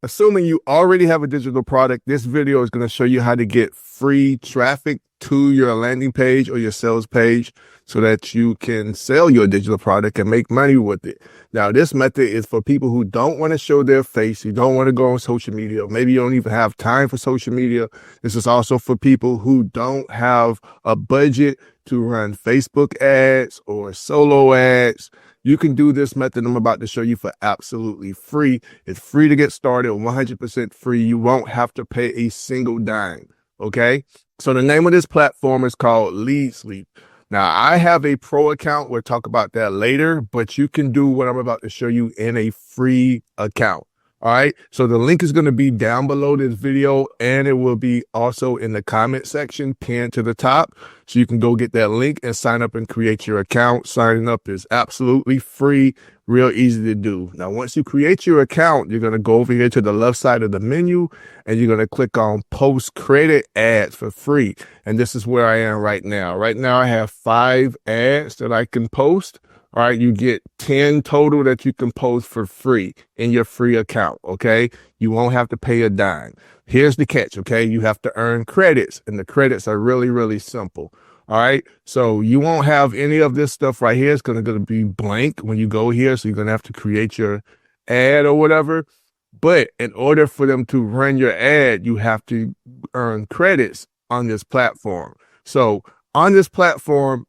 Assuming you already have a digital product, this video is going to show you how to get free traffic to your landing page or your sales page so that you can sell your digital product and make money with it. Now, this method is for people who don't want to show their face. You don't want to go on social media. Maybe you don't even have time for social media. This is also for people who don't have a budget to run Facebook ads or solo ads. You can do this method I'm about to show you for absolutely free. It's free to get started, 100% free. You won't have to pay a single dime. Okay. So the name of this platform is called Lead Sleep. Now I have a pro account. We'll talk about that later, but you can do what I'm about to show you in a free account. All right. So the link is going to be down below this video, and it will be also in the comment section pinned to the top. So you can go get that link and sign up and create your account. Signing up is absolutely free, real easy to do. Now, once you create your account, you're going to go over here to the left side of the menu, and you're going to click on post credit ads for free. And this is where I am right now. Right now, I have 5 ads that I can post. All right, you get 10 total that you can post for free in your free account, okay? You won't have to pay a dime. Here's the catch, okay? You have to earn credits, and the credits are really, really simple, all right? So you won't have any of this stuff right here. It's going to be blank when you go here, so you're going to have to create your ad or whatever. But in order for them to run your ad, you have to earn credits on this platform. So on this platform,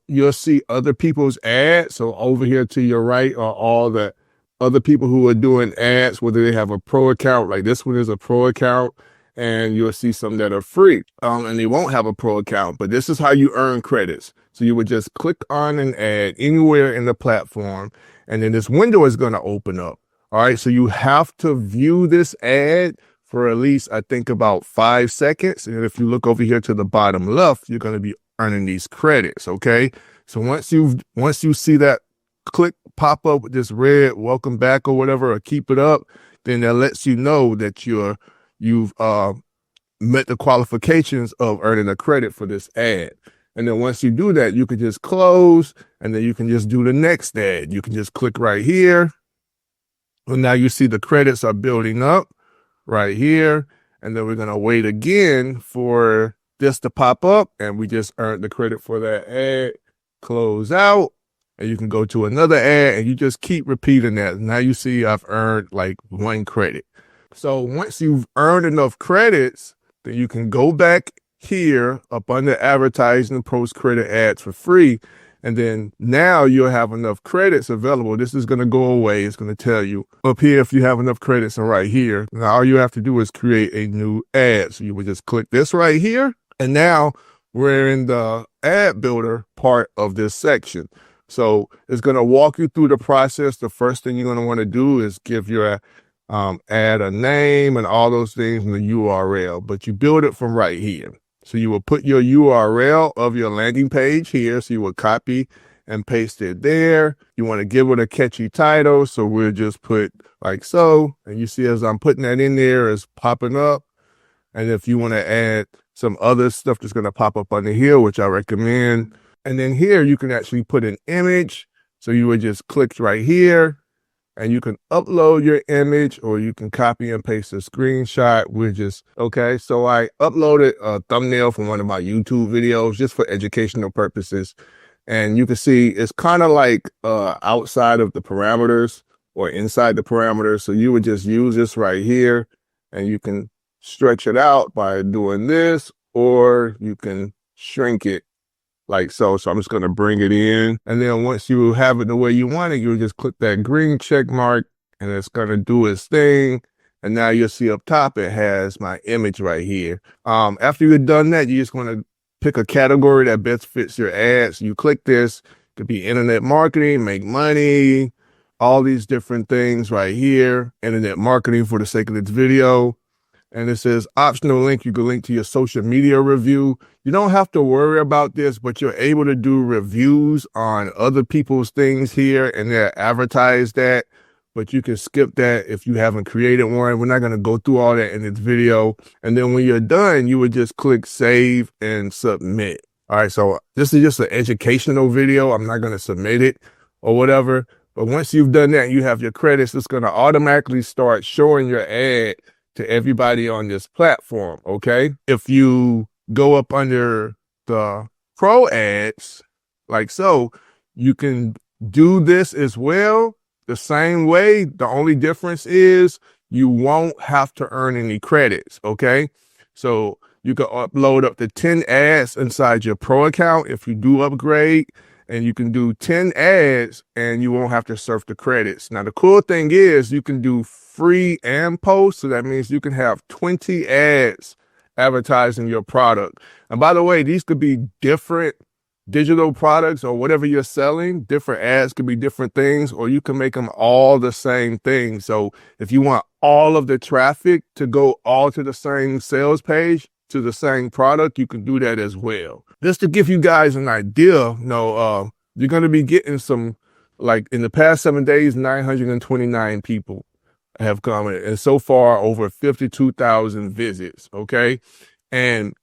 you'll see other people's ads. So over here to your right are all the other people who are doing ads, whether they have a pro account, like this one is a pro account, and you'll see some that are free, and they won't have a pro account, but this is how you earn credits. So you would just click on an ad anywhere in the platform, and then this window is going to open up. All right. So you have to view this ad for at least, I think, about 5 seconds. And if you look over here to the bottom left, you're going to be earning these credits. Okay. So once you see that click pop up with this red welcome back or whatever, or keep it up, then that lets you know that you've met the qualifications of earning a credit for this ad. And then once you do that, you can just close, and then you can just do the next ad. You can just click right here. And now you see the credits are building up right here. And then we're going to wait again for this to pop up, and we just earned the credit for that ad. Close out, and you can go to another ad, and you just keep repeating that. Now you see I've earned like 1 credit. So once you've earned enough credits, then you can go back here up under advertising, post credit ads for free. And then now you'll have enough credits available. This is going to go away. It's going to tell you up here if you have enough credits, and right here. Now all you have to do is create a new ad. So you would just click this right here. And now we're in the ad builder part of this section. So it's going to walk you through the process. The first thing you're going to want to do is give your ad a name and all those things in the URL, but you build it from right here. So you will put your URL of your landing page here. So you will copy and paste it there. You want to give it a catchy title. So we'll just put like so. And you see as I'm putting that in there, it's popping up. And if you want to add some other stuff that's going to pop up under here, which I recommend. And then here you can actually put an image. So you would just click right here, and you can upload your image, or you can copy and paste a screenshot. Okay. So I uploaded a thumbnail from one of my YouTube videos just for educational purposes. And you can see it's kind of like outside of the parameters or inside the parameters. So you would just use this right here, and you can stretch it out by doing this, or you can shrink it like so. So I'm just going to bring it in. And then once you have it the way you want it, you'll just click that green check mark, and it's going to do its thing. And now you'll see up top, it has my image right here. After you've done that, you just want to pick a category that best fits your ads. You click this. It could be internet marketing, make money, all these different things right here. Internet marketing for the sake of this video. And it says optional link. You can link to your social media review. You don't have to worry about this, but you're able to do reviews on other people's things here, and they'll advertise that. But you can skip that if you haven't created one. We're not going to go through all that in this video. And then when you're done, you would just click save and submit. All right. So this is just an educational video. I'm not going to submit it or whatever. But once you've done that, you have your credits, it's going to automatically start showing your ad to everybody on this platform, okay? If you go up under the pro ads, like so, you can do this as well the same way. The only difference is you won't have to earn any credits, okay? So you can upload up to 10 ads inside your pro account if you do upgrade, and you can do 10 ads and you won't have to surf the credits. Now, the cool thing is you can do free and post. So that means you can have 20 ads advertising your product. And by the way, these could be different digital products or whatever you're selling. Different ads could be different things, or you can make them all the same thing. So if you want all of the traffic to go all to the same sales page, to the same product, you can do that as well. Just to give you guys an idea, you're going to be getting some, like in the past 7 days, 929 people have commented, and so far over 52,000 visits, okay? And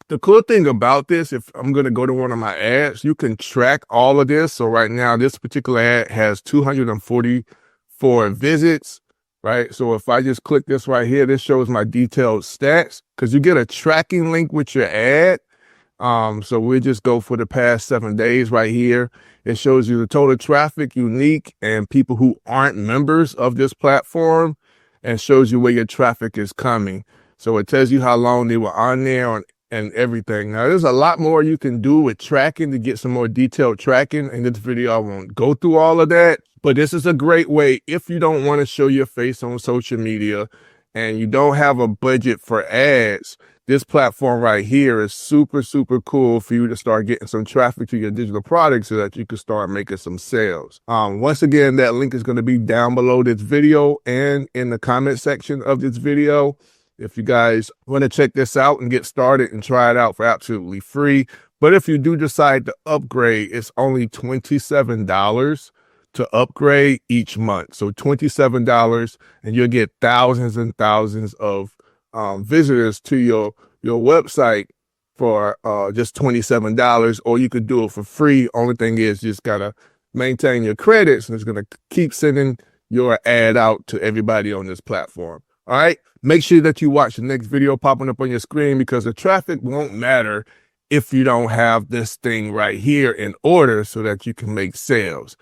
the cool thing about this, if I'm going to go to one of my ads, you can track all of this. So right now, this particular ad has 244 visits, right? So if I just click this right here, this shows my detailed stats, because you get a tracking link with your ad. So we just go for the past 7 days right here. It shows you the total traffic, unique, and people who aren't members of this platform, and shows you where your traffic is coming. So it tells you how long they were on there and everything. Now, there's a lot more you can do with tracking to get some more detailed tracking. In this video, I won't go through all of that, but this is a great way if you don't want to show your face on social media and you don't have a budget for ads. This platform right here is super, super cool for you to start getting some traffic to your digital products so that you can start making some sales. Once again, that link is going to be down below this video and in the comment section of this video. If you guys want to check this out and get started and try it out for absolutely free. But if you do decide to upgrade, it's only $27 to upgrade each month. So $27, and you'll get thousands and thousands of visitors to your website for just $27, or you could do it for free. Only thing is, you just gotta maintain your credits, and it's gonna keep sending your ad out to everybody on this platform. All right, make sure that you watch the next video popping up on your screen, because the traffic won't matter if you don't have this thing right here in order so that you can make sales.